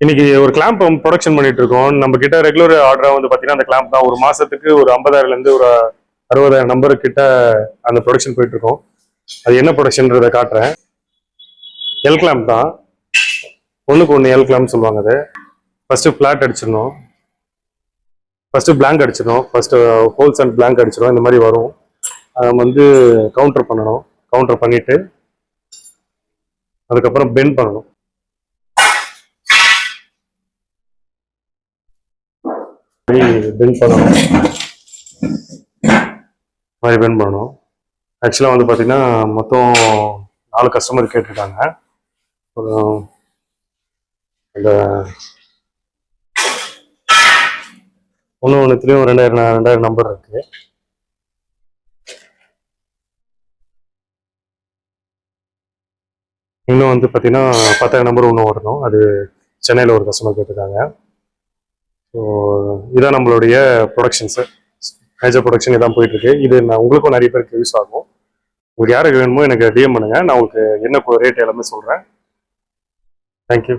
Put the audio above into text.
இன்னைக்கு ஒரு clamp production பண்ணிட்டு இருக்கோம். நம்ம கிட்ட ரெகுலர் ஆர்டரா வந்து பாத்தீங்கன்னா அந்த கிளாம்ப் தான். ஒரு மாசத்துக்கு ஒரு 50,000ல இருந்து ஒரு 60,000 நம்பர் கிட்ட அந்த ப்ரொடக்ஷன் போயிட்டு இருக்கோம். அது என்ன ப்ரொடக்ஷன்றதை காட்டுறேன். எல் கிளாம்ப் தான். ஒண்ணுக்கு ஒன்று எல் கிளாம்ப் சொல்லுவாங்க. அது ஃபர்ஸ்ட் பிளாட் அடிச்சிடணும். ஃபர்ஸ்ட் பிளாங்க் அடிச்சிடணும். ஃபர்ஸ்ட் ஹோல்ஸ் அண்ட் பிளாங்க் அடிச்சிடும். இந்த மாதிரி வரும். அதை வந்து கவுண்டர் பண்ணணும். கவுண்டர் பண்ணிட்டு அதுக்கப்புறம் பெண்ட் பண்ணணும். பெண்ட் பண்ணணும். மாதிரி பெண்ட் பண்ணணும். ஆக்சுவலாக வந்து பார்த்தீங்கன்னா மொத்தம் 4 கஸ்டமர் கேட்டிருக்காங்க. அந்த ஒன்றுத்துலேயும் 2000 நம்பர் இருக்கு. இன்னும் வந்து பார்த்தீங்கன்னா 10,000 நம்பர் ஒன்று வரணும். அது சென்னையில் ஒரு கஸ்டமர் கேட்டிருக்காங்க. ஸோ இதான் நம்மளுடைய ப்ரொடக்ஷன்ஸு. மேஜர் ப்ரொடக்ஷன் இதான் போயிட்டு இருக்கு. இது நான் உங்களுக்கும் நிறைய பேருக்கு யூஸ் ஆகும். உங்களுக்கு யாருக்கு வேணுமோ எனக்கு டிஎம் பண்ணுங்க. நான் உங்களுக்கு என்ன ரேட் எல்லாமே சொல்கிறேன். தேங்க்யூ.